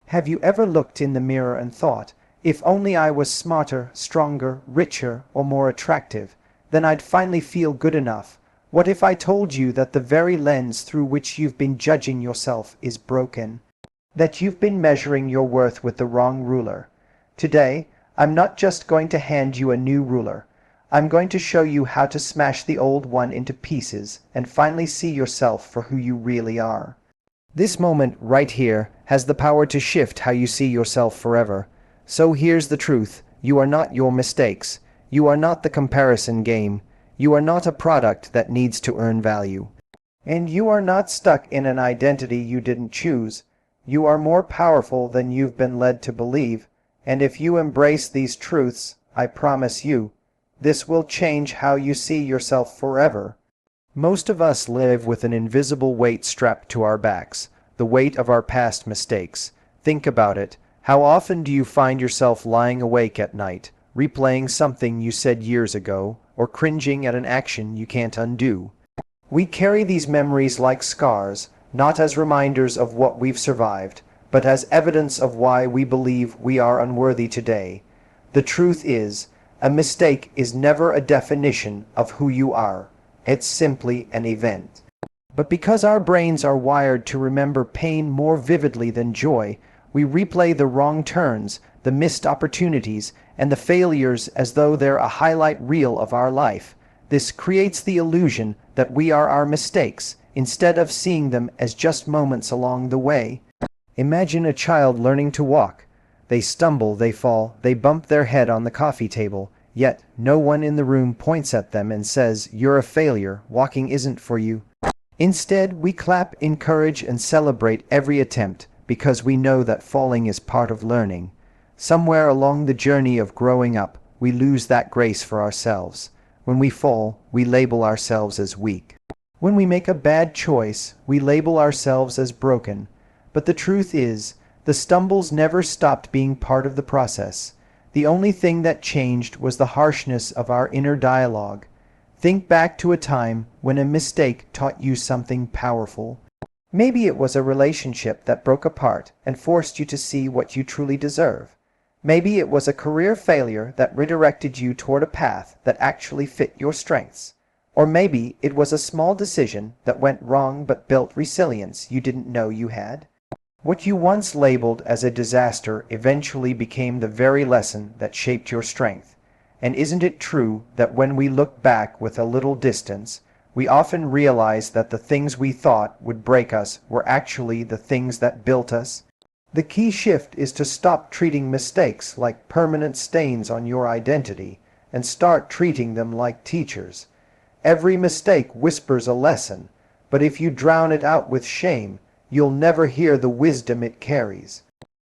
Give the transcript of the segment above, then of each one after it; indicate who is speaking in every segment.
Speaker 1: Have you ever looked in the mirror and thought, if only I was smarter, stronger, richer, or more attractive, then I'd finally feel good enough? What if I told you that the very lens through which you've been judging yourself is broken? That you've been measuring your worth with the wrong ruler? Today, I'm not just going to hand you a new ruler. I'm going to show you how to smash the old one into pieces and finally see yourself for who you really are. This moment right here has the power to shift how you see yourself forever. So here's the truth. You are not your mistakes. You are not the comparison game. You are not a product that needs to earn value. And you are not stuck in an identity you didn't choose. You are more powerful than you've been led to believe. And if you embrace these truths, I promise you, this will change how you see yourself forever. Most of us live with an invisible weight strapped to our backs, the weight of our past mistakes. Think about it. How often do you find yourself lying awake at night, replaying something you said years ago, or cringing at an action you can't undo? We carry these memories like scars, not as reminders of what we've survived, but as evidence of why we believe we are unworthy today. The truth is, a mistake is never a definition of who you are. It's simply an event. But because our brains are wired to remember pain more vividly than joy, we replay the wrong turns, the missed opportunities, and the failures as though they're a highlight reel of our life. This creates the illusion that we are our mistakes, instead of seeing them as just moments along the way. Imagine a child learning to walk. They stumble, they fall, they bump their head on the coffee table, yet no one in the room points at them and says, "You're a failure, walking isn't for you." Instead, we clap, encourage, and celebrate every attempt, because we know that falling is part of learning. Somewhere along the journey of growing up, we lose that grace for ourselves. When we fall, we label ourselves as weak. When we make a bad choice, we label ourselves as broken. But the truth is, the stumbles never stopped being part of the process. The only thing that changed was the harshness of our inner dialogue. Think back to a time when a mistake taught you something powerful. Maybe it was a relationship that broke apart and forced you to see what you truly deserve. Maybe it was a career failure that redirected you toward a path that actually fit your strengths. Or maybe it was a small decision that went wrong but built resilience you didn't know you had. What you once labeled as a disaster eventually became the very lesson that shaped your strength. And isn't it true that when we look back with a little distance, we often realize that the things we thought would break us were actually the things that built us? The key shift is to stop treating mistakes like permanent stains on your identity and start treating them like teachers. Every mistake whispers a lesson, but if you drown it out with shame, you'll never hear the wisdom it carries.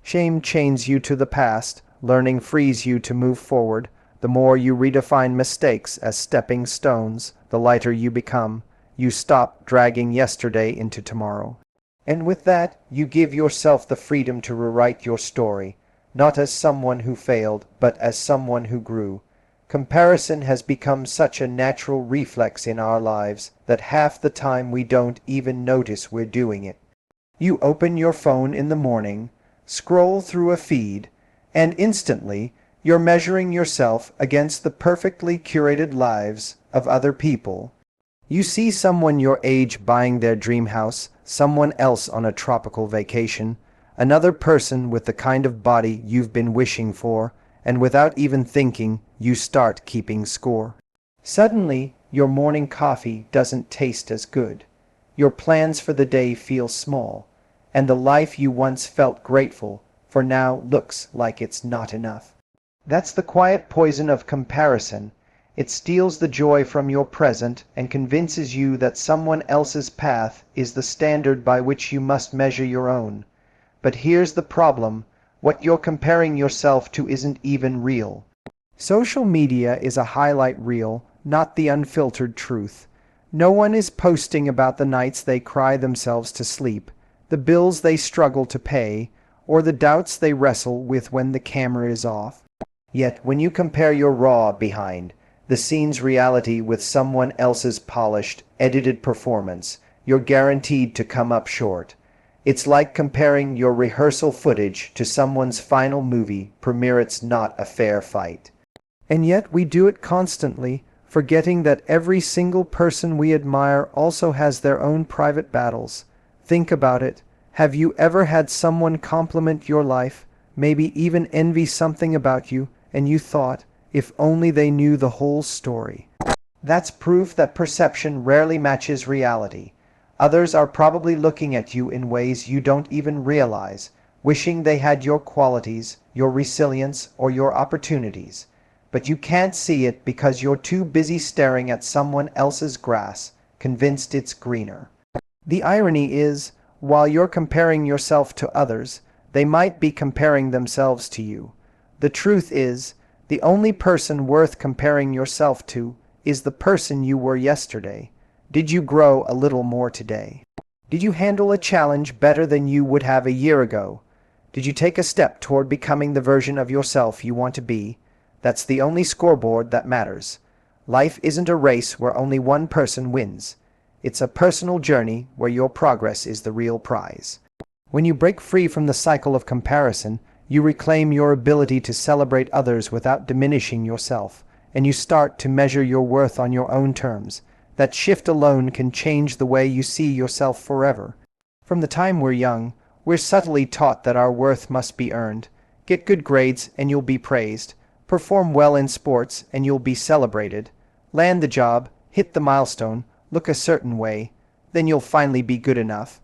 Speaker 1: Shame chains you to the past, learning frees you to move forward. The more you redefine mistakes as stepping stones, the lighter you become. You stop dragging yesterday into tomorrow. And with that, you give yourself the freedom to rewrite your story, not as someone who failed, but as someone who grew. Comparison has become such a natural reflex in our lives that half the time we don't even notice we're doing it. You open your phone in the morning, scroll through a feed, and instantly you're measuring yourself against the perfectly curated lives of other people. You see someone your age buying their dream house, someone else on a tropical vacation, another person with the kind of body you've been wishing for, and without even thinking, you start keeping score. Suddenly, your morning coffee doesn't taste as good. Your plans for the day feel small, and the life you once felt grateful for now looks like it's not enough. That's the quiet poison of comparison. It steals the joy from your present and convinces you that someone else's path is the standard by which you must measure your own. But here's the problem. What you're comparing yourself to isn't even real. Social media is a highlight reel, not the unfiltered truth. No one is posting about the nights they cry themselves to sleep, the bills they struggle to pay, or the doubts they wrestle with when the camera is off. Yet when you compare your raw behind the scenes reality with someone else's polished, edited performance, you're guaranteed to come up short. It's like comparing your rehearsal footage to someone's final movie premiere. It's not a fair fight. And yet we do it constantly, forgetting that every single person we admire also has their own private battles. Think about it. Have you ever had someone compliment your life, maybe even envy something about you, and you thought, if only they knew the whole story? That's proof that perception rarely matches reality. Others are probably looking at you in ways you don't even realize, wishing they had your qualities, your resilience, or your opportunities. But you can't see it because you're too busy staring at someone else's grass, convinced it's greener. The irony is, while you're comparing yourself to others, they might be comparing themselves to you. The truth is, the only person worth comparing yourself to is the person you were yesterday. Did you grow a little more today? Did you handle a challenge better than you would have a year ago? Did you take a step toward becoming the version of yourself you want to be? That's the only scoreboard that matters. Life isn't a race where only one person wins. It's a personal journey where your progress is the real prize. When you break free from the cycle of comparison, you reclaim your ability to celebrate others without diminishing yourself, and you start to measure your worth on your own terms. That shift alone can change the way you see yourself forever. From the time we're young, we're subtly taught that our worth must be earned. Get good grades and you'll be praised. Perform well in sports and you'll be celebrated. Land the job, hit the milestone, look a certain way, then you'll finally be good enough.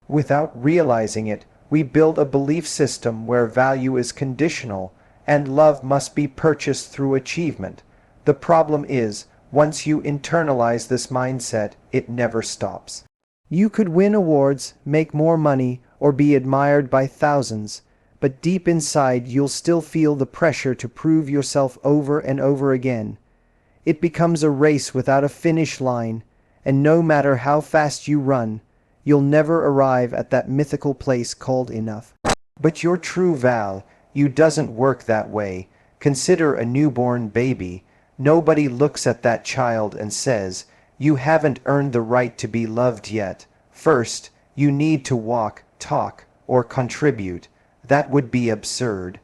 Speaker 1: Without realizing it, we build a belief system where value is conditional and love must be purchased through achievement. The problem is, once you internalize this mindset, it never stops. You could win awards, make more money, or be admired by thousands, but deep inside you'll still feel the pressure to prove yourself over and over again. It becomes a race without a finish line, and no matter how fast you run, you'll never arrive at that mythical place called enough. But your true value doesn't work that way. Consider a newborn baby. Nobody looks at that child and says, "You haven't earned the right to be loved yet. First, you need to walk, talk, or contribute." That would be absurd.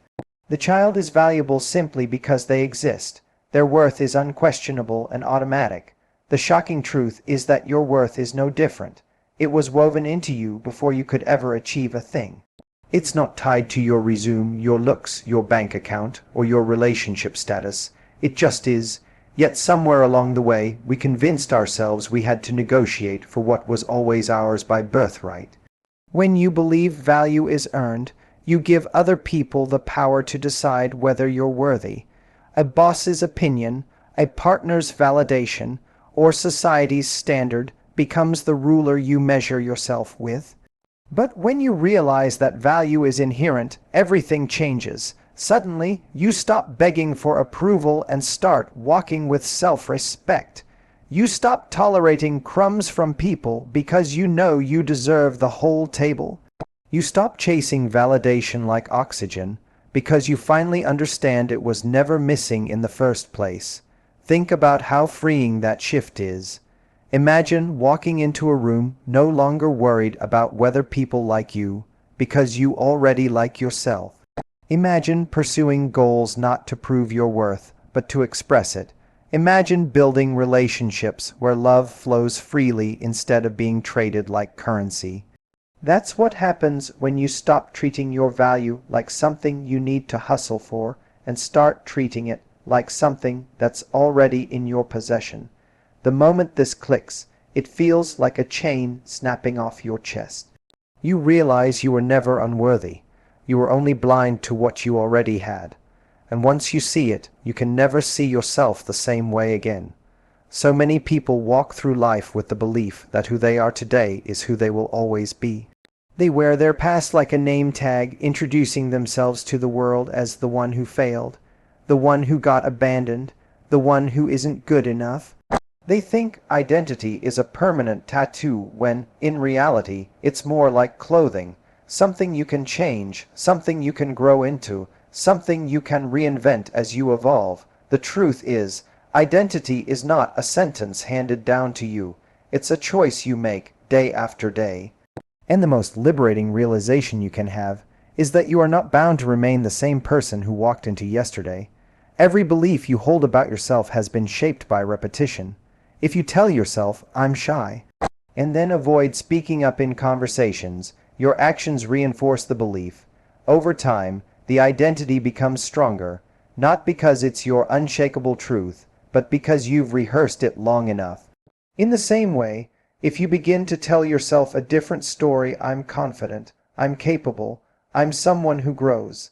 Speaker 1: The child is valuable simply because they exist. Their worth is unquestionable and automatic. The shocking truth is that your worth is no different. It was woven into you before you could ever achieve a thing. It's not tied to your resume, your looks, your bank account, or your relationship status. It just is. Yet somewhere along the way, we convinced ourselves we had to negotiate for what was always ours by birthright. When you believe value is earned, you give other people the power to decide whether you're worthy. A boss's opinion, a partner's validation, or society's standard becomes the ruler you measure yourself with. But when you realize that value is inherent, everything changes. Suddenly, you stop begging for approval and start walking with self-respect. You stop tolerating crumbs from people because you know you deserve the whole table. You stop chasing validation like oxygen because you finally understand it was never missing in the first place. Think about how freeing that shift is. Imagine walking into a room no longer worried about whether people like you because you already like yourself. Imagine pursuing goals not to prove your worth, but to express it. Imagine building relationships where love flows freely instead of being traded like currency. That's what happens when you stop treating your value like something you need to hustle for and start treating it like something that's already in your possession. The moment this clicks, it feels like a chain snapping off your chest. You realize you were never unworthy. You were only blind to what you already had. And once you see it, you can never see yourself the same way again. So many people walk through life with the belief that who they are today is who they will always be. They wear their past like a name tag, introducing themselves to the world as the one who failed, the one who got abandoned, the one who isn't good enough. They think identity is a permanent tattoo when, in reality, it's more like clothing, something you can change, something you can grow into, something you can reinvent as you evolve. The truth is, identity is not a sentence handed down to you. It's a choice you make day after day. And the most liberating realization you can have is that you are not bound to remain the same person who walked into yesterday. Every belief you hold about yourself has been shaped by repetition. If you tell yourself, "I'm shy," and then avoid speaking up in conversations, your actions reinforce the belief. Over time, the identity becomes stronger, not because it's your unshakable truth, but because you've rehearsed it long enough. In the same way, if you begin to tell yourself a different story, "I'm confident, I'm capable, I'm someone who grows,"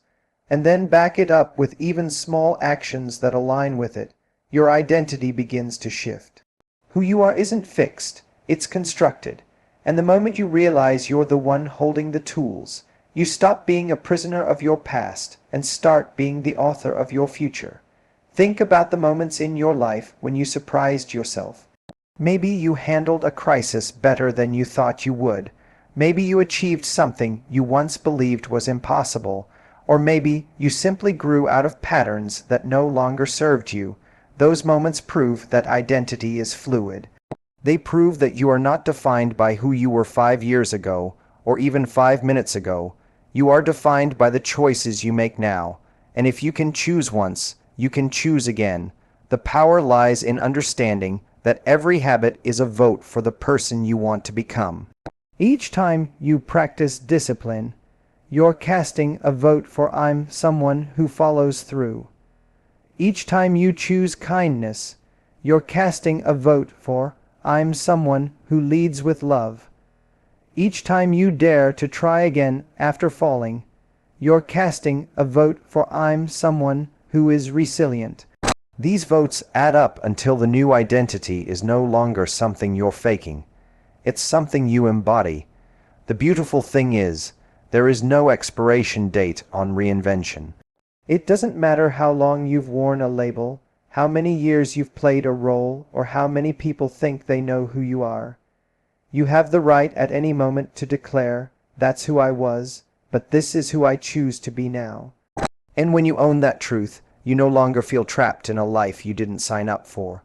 Speaker 1: and then back it up with even small actions that align with it, your identity begins to shift. Who you are isn't fixed, it's constructed, and the moment you realize you're the one holding the tools, you stop being a prisoner of your past and start being the author of your future. Think about the moments in your life when you surprised yourself. Maybe you handled a crisis better than you thought you would. Maybe you achieved something you once believed was impossible. Or maybe you simply grew out of patterns that no longer served you. Those moments prove that identity is fluid. They prove that you are not defined by who you were 5 years ago, or even 5 minutes ago. You are defined by the choices you make now. And if you can choose once, you can choose again. The power lies in understanding that every habit is a vote for the person you want to become. Each time you practice discipline, you're casting a vote for "I'm someone who follows through." Each time you choose kindness, you're casting a vote for "I'm someone who leads with love." Each time you dare to try again after falling, you're casting a vote for "I'm someone who is resilient." These votes add up until the new identity is no longer something you're faking. It's something you embody. The beautiful thing is, there is no expiration date on reinvention. It doesn't matter how long you've worn a label, how many years you've played a role, or how many people think they know who you are. You have the right at any moment to declare, "That's who I was, but this is who I choose to be now." And when you own that truth, you no longer feel trapped in a life you didn't sign up for.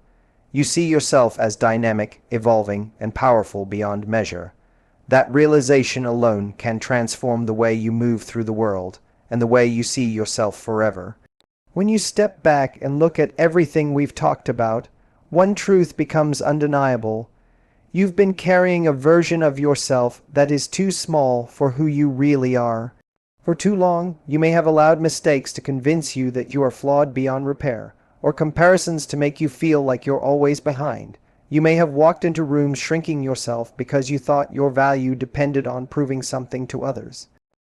Speaker 1: You see yourself as dynamic, evolving, and powerful beyond measure. That realization alone can transform the way you move through the world and the way you see yourself forever. When you step back and look at everything we've talked about, one truth becomes undeniable. You've been carrying a version of yourself that is too small for who you really are. For too long, you may have allowed mistakes to convince you that you are flawed beyond repair, or comparisons to make you feel like you're always behind. You may have walked into rooms shrinking yourself because you thought your value depended on proving something to others.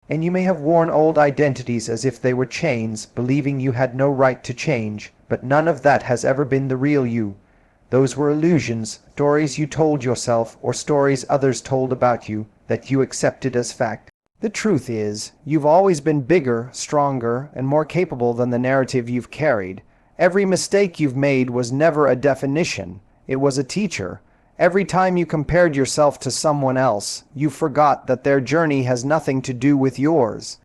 Speaker 1: And you may have worn old identities as if they were chains, believing you had no right to change, but none of that has ever been the real you. Those were illusions, stories you told yourself, or stories others told about you that you accepted as fact. The truth is, you've always been bigger, stronger, and more capable than the narrative you've carried. Every mistake you've made was never a definition. It was a teacher. Every time you compared yourself to someone else, you forgot that their journey has nothing to do with yours.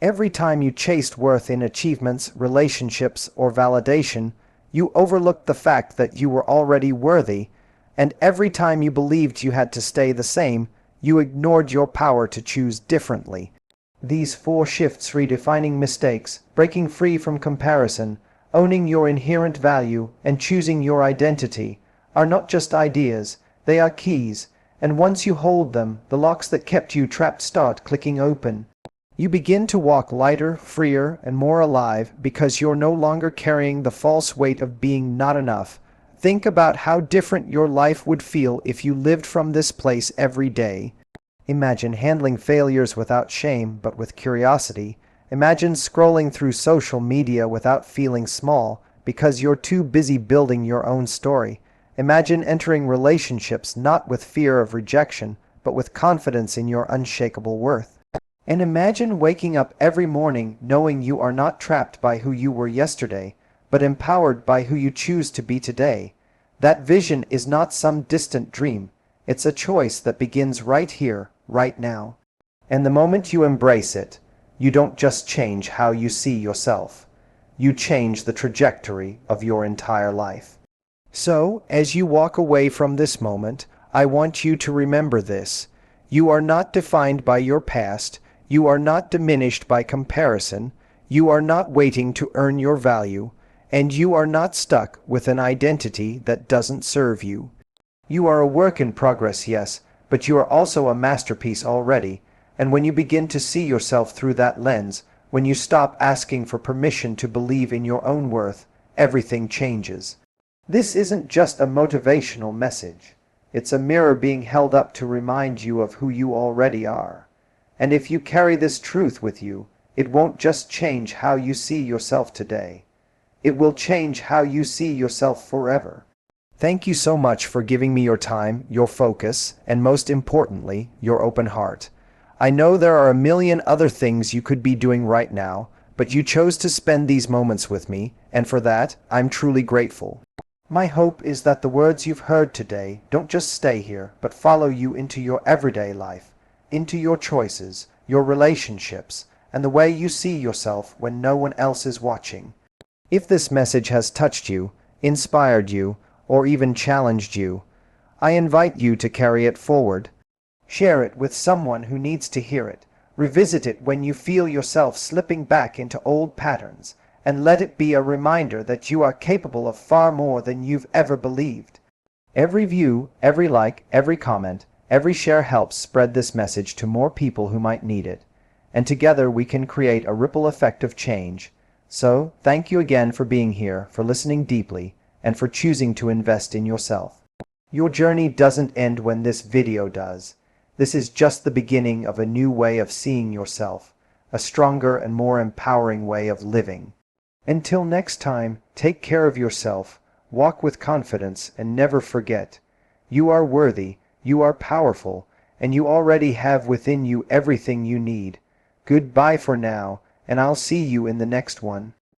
Speaker 1: Every time you chased worth in achievements, relationships, or validation, you overlooked the fact that you were already worthy. And every time you believed you had to stay the same, you ignored your power to choose differently. These 4 shifts: redefining mistakes, breaking free from comparison, owning your inherent value, and choosing your identity, are not just ideas, they are keys, and once you hold them, the locks that kept you trapped start clicking open. You begin to walk lighter, freer, and more alive because you're no longer carrying the false weight of being not enough. Think about how different your life would feel if you lived from this place every day. Imagine handling failures without shame, but with curiosity. Imagine scrolling through social media without feeling small, because you're too busy building your own story. Imagine entering relationships not with fear of rejection, but with confidence in your unshakable worth. And imagine waking up every morning knowing you are not trapped by who you were yesterday, but empowered by who you choose to be today. That vision is not some distant dream. It's a choice that begins right here, right now. And the moment you embrace it, you don't just change how you see yourself. You change the trajectory of your entire life. So, as you walk away from this moment, I want you to remember this. You are not defined by your past. You are not diminished by comparison. You are not waiting to earn your value. And you are not stuck with an identity that doesn't serve you. You are a work in progress, yes, but you are also a masterpiece already. And when you begin to see yourself through that lens, when you stop asking for permission to believe in your own worth, everything changes. This isn't just a motivational message. It's a mirror being held up to remind you of who you already are. And if you carry this truth with you, it won't just change how you see yourself today. It will change how you see yourself forever. Thank you so much for giving me your time, your focus, and most importantly, your open heart. I know there are a million other things you could be doing right now, but you chose to spend these moments with me, and for that, I'm truly grateful. My hope is that the words you've heard today don't just stay here, but follow you into your everyday life, into your choices, your relationships, and the way you see yourself when no one else is watching. If this message has touched you, inspired you, or even challenged you, I invite you to carry it forward. Share it with someone who needs to hear it. Revisit it when you feel yourself slipping back into old patterns, and let it be a reminder that you are capable of far more than you've ever believed. Every view, every like, every comment, every share helps spread this message to more people who might need it, and together we can create a ripple effect of change. So, thank you again for being here, for listening deeply, and for choosing to invest in yourself. Your journey doesn't end when this video does. This is just the beginning of a new way of seeing yourself, a stronger and more empowering way of living. Until next time, take care of yourself, walk with confidence, and never forget, you are worthy, you are powerful, and you already have within you everything you need. Goodbye for now, and I'll see you in the next one.